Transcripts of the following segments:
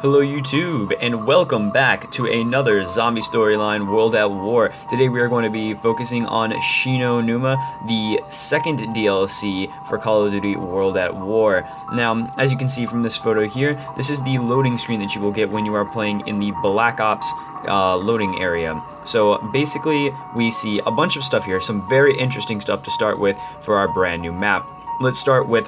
Hello YouTube, and welcome back to another zombie storyline, World at War. Today we are going to be focusing on Numa, the second DLC for Call of Duty World at War. Now, as you can see from this photo here, this is the loading screen that you will get when you are playing in the Black Ops loading area. So basically, we see a bunch of stuff here, some very interesting stuff to start with for our brand new map. Let's start with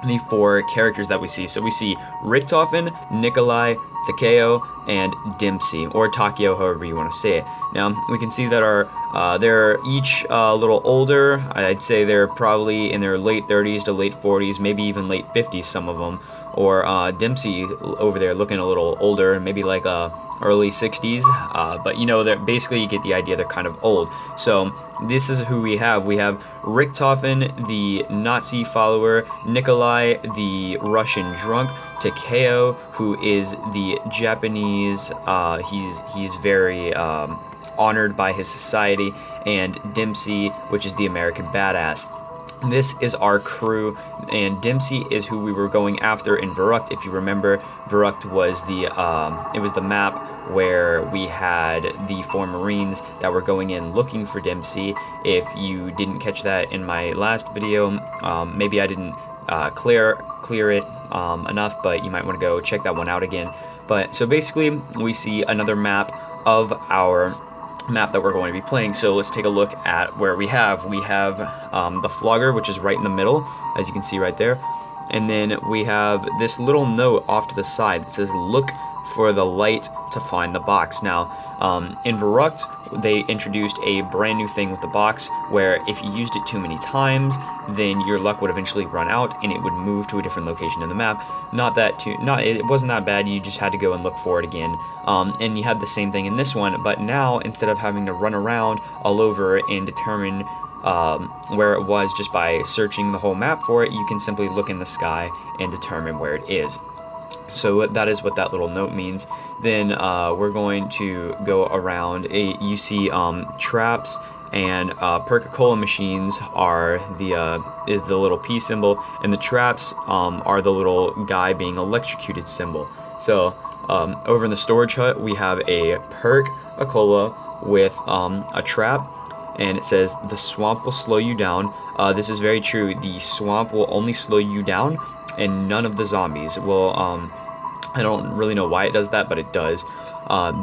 the four characters that we see. So we see Richtofen, Nikolai, Takeo, and Dempsey, or Takeo, however you want to say it. Now we can see that they're each a little older. I'd say they're probably in their late 30s to late 40s, maybe even late 50s, some of them. Or Dempsey over there looking a little older, maybe like early 60s. But you know, basically you get the idea. They're kind of old. So this is who we have. We have Richtofen, the Nazi follower, Nikolai, the Russian drunk, Takeo, who is the Japanese, he's very honored by his society, and Dempsey, which is the American badass. This is our crew, and Dempsey is who we were going after in Verrucht. If you remember, Verrucht was the map where we had the four Marines that were going in looking for Dempsey. If you didn't catch that in my last video, maybe I didn't clear it enough, but you might want to go check that one out again. But so basically, we see another map of our map that we're going to be playing. So let's take a look at where we have the Flogger, which is right in the middle, as you can see right there, and then we have this little note off to the side that says look for the light to find the box. Now in Verrucht, they introduced a brand new thing with the box where if you used it too many times, then your luck would eventually run out and it would move to a different location in the map. It wasn't that bad. You just had to go and look for it again. And you had the same thing in this one, but now instead of having to run around all over and determine where it was just by searching the whole map for it, you can simply look in the sky and determine where it is. So that is what that little note means. Then we're going to go around. You see traps and Perca-Cola machines are is the little P symbol, and the traps are the little guy being electrocuted symbol. So over in the storage hut, we have a Perca-Cola with a trap, and it says the swamp will slow you down. This is very true. The swamp will only slow you down, and none of the zombies will. I don't really know why it does that, but it does.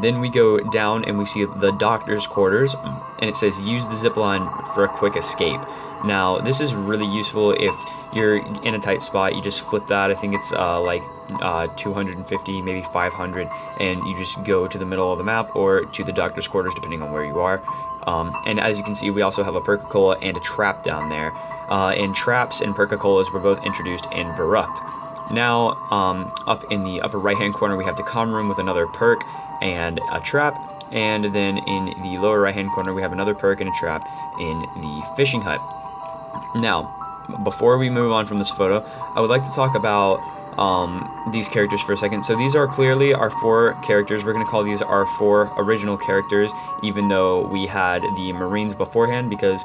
Then we go down and we see the doctor's quarters, and it says use the zipline for a quick escape. Now this is really useful if you're in a tight spot. You just flip that. I think it's like 250, maybe 500, and you just go to the middle of the map or to the doctor's quarters, depending on where you are. And as you can see, we also have a Perca-Cola and a trap down there. And traps and Perca-Colas were both introduced in Verrucht. Now, up in the upper right-hand corner, we have the comm room with another perk and a trap. And then in the lower right-hand corner, we have another perk and a trap in the fishing hut. Now, before we move on from this photo, I would like to talk about these characters for a second. So these are clearly our four characters. We're going to call these our four original characters, even though we had the Marines beforehand, because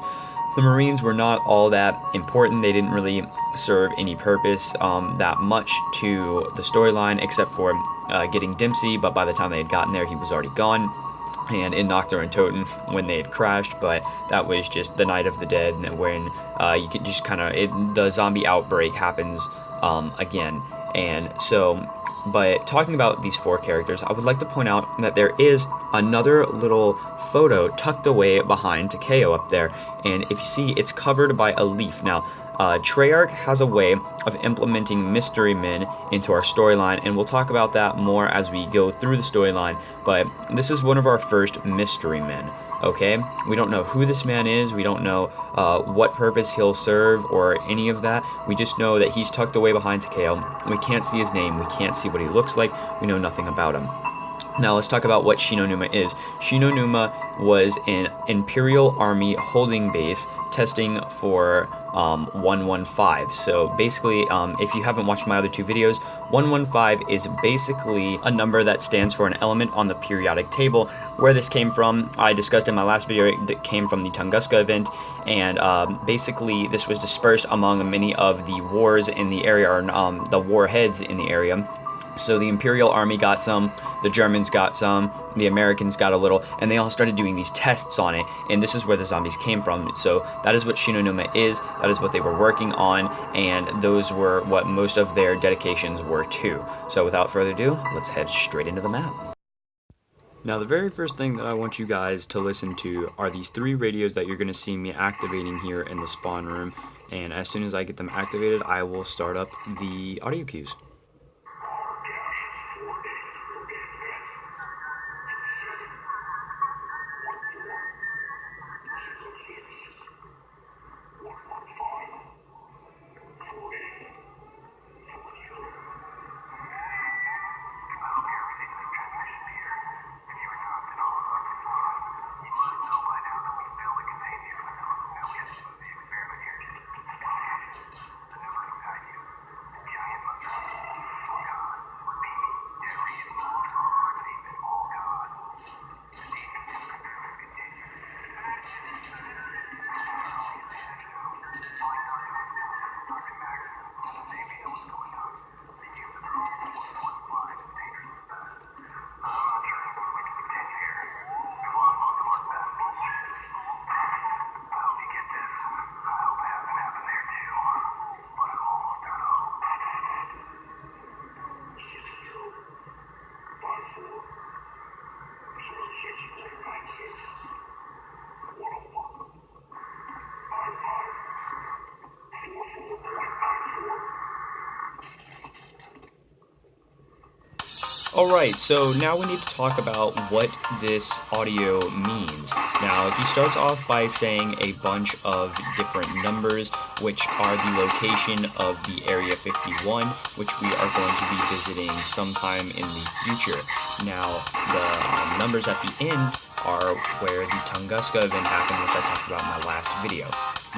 the Marines were not all that important. They didn't really serve any purpose that much to the storyline, except for getting Dempsey, but by the time they had gotten there, he was already gone. And in Nocturne and Toten when they had crashed, but that was just the Night of the Dead, and when you could just the zombie outbreak happens again. And so, but talking about these four characters, I would like to point out that there is another little photo tucked away behind Takeo up there, and if you see, it's covered by a leaf. Now, Treyarch has a way of implementing mystery men into our storyline, and we'll talk about that more as we go through the storyline, but this is one of our first mystery men, okay? We don't know who this man is, we don't know what purpose he'll serve or any of that. We just know that he's tucked away behind Takeo. We can't see his name, we can't see what he looks like, we know nothing about him. Now let's talk about what Numa is. Numa was an Imperial Army holding base testing for 115. So basically, if you haven't watched my other two videos, 115 is basically a number that stands for an element on the periodic table. Where this came from, I discussed in my last video. It came from the Tunguska event, and basically this was dispersed among many of the wars in the area, or the warheads in the area. So the Imperial Army got some, the Germans got some, the Americans got a little, and they all started doing these tests on it, and this is where the zombies came from. So that is what Shinonuma is, that is what they were working on, and those were what most of their dedications were to. So without further ado, let's head straight into the map. Now, the very first thing that I want you guys to listen to are these 3 radios that you're going to see me activating here in the spawn room, and as soon as I get them activated, I will start up the audio cues. Alright, so now we need to talk about what this audio means. Now, he starts off by saying a bunch of different numbers, which are the location of the Area 51, which we are going to be visiting sometime in the future. Now, the numbers at the end are where the Tunguska event happened, which I talked about in my last video.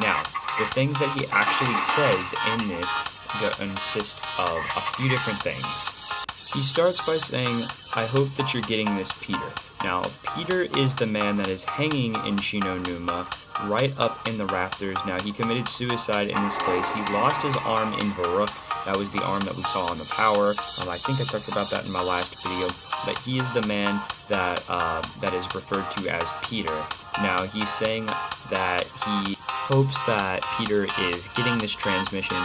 Now, the things that he actually says in this consist of a few different things. He starts by saying, I hope that you're getting this, Peter. Now, Peter is the man that is hanging in Shinonuma, right up in the rafters. Now, he committed suicide in this place. He lost his arm in Varuk. That was the arm that we saw on the power. I think I talked about that in my last video. But he is the man that is referred to as Peter. Now, he's saying that he hopes that Peter is getting this transmission,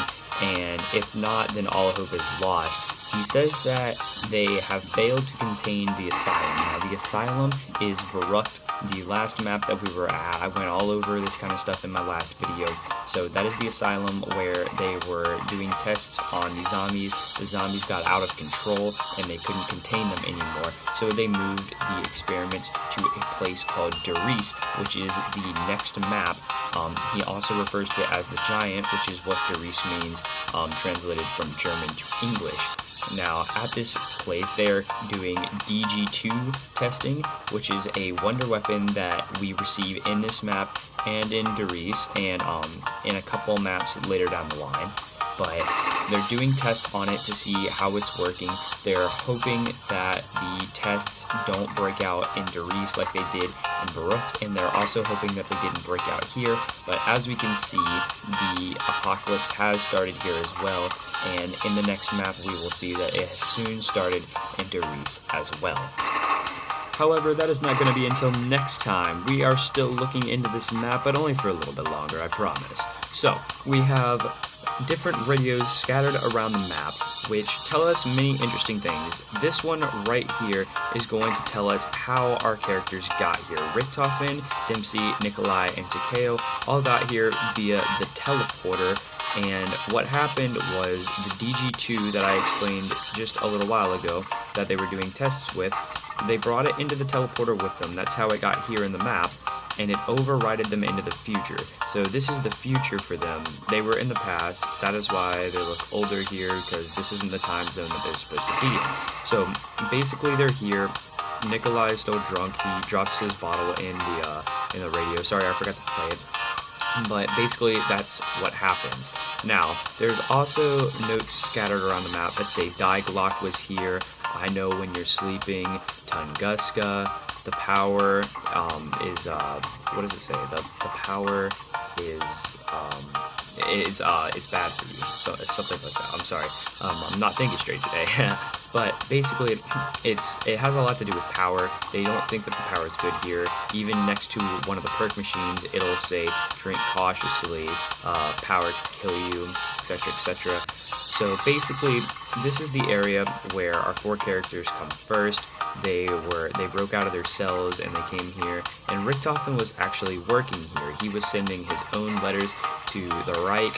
and if not, then all hope is lost. He says that they have failed to contain the asylum. Now, the asylum is Varuk, the last map that we were at. I went all over this kind of stuff in my last video. So that is the asylum where they were doing tests on the zombies. The zombies got out of control and they couldn't contain them anymore. So they moved the experiments to a place called Doris, which is the next map. He also refers to it as the Giant, which is what Doris means, translated from German to English. Now, at this place, they're doing DG2 testing, which is a wonder weapon that we receive in this map and in Doris, and in a couple maps later down the line. But they're doing tests on it to see how it's working. They're hoping that the tests don't break out in Doris like they did in Varuk, and they're also hoping that they didn't break out here. But as we can see, the apocalypse has started here as well, and in the next map we will see that it has soon started in Doris as well. However, that is not going to be until next time. We are still looking into this map, but only for a little bit longer, I promise. So, we have different radios scattered around the map, which tell us many interesting things. This one right here is going to tell us how our characters got here. Richtofen, Dempsey, Nikolai, and Takeo all got here via the teleporter, and what happened was the DG2 that I explained just a little while ago that they were doing tests with, they brought it into the teleporter with them. That's how it got here in the map, and it overrided them into the future. So this is the future for them. They were in the past. That is why they look older here, because this isn't the time zone that they're supposed to be in. So basically they're here. Nikolai is still drunk. He drops his bottle in the radio. Sorry, I forgot to play it. But basically that's what happens. Now, there's also notes scattered around the map that say Die Glock was here, I Know When You're Sleeping, Tunguska, the power is what does it say? The power is bad for you. So it's something like that. I'm sorry. I'm not thinking straight today. But basically, it has a lot to do with power. They don't think that the power is good here. Even next to one of the perk machines, it'll say drink cautiously, power can kill you, etc., etc. So basically, this is the area where our 4 characters come first. They broke out of their cells and they came here. And Richthofen was actually working here. He was sending his own letters to the Reich.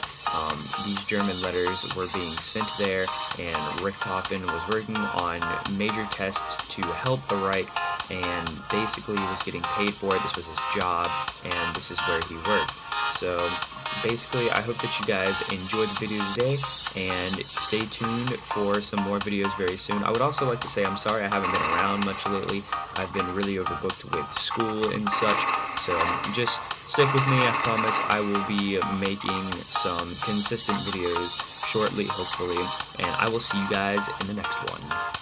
These German letters were being sent there, and Richthofen was working on major tests to help the Reich, and basically he was getting paid for it. This was his job, and this is where he worked. So basically, I hope that you guys enjoyed the video today, and stay tuned for some more videos very soon. I would also like to say I'm sorry I haven't been around much lately. I've been really overbooked with school and such, so just stick with me. I promise I will be making some consistent videos shortly, hopefully, and I will see you guys in the next one.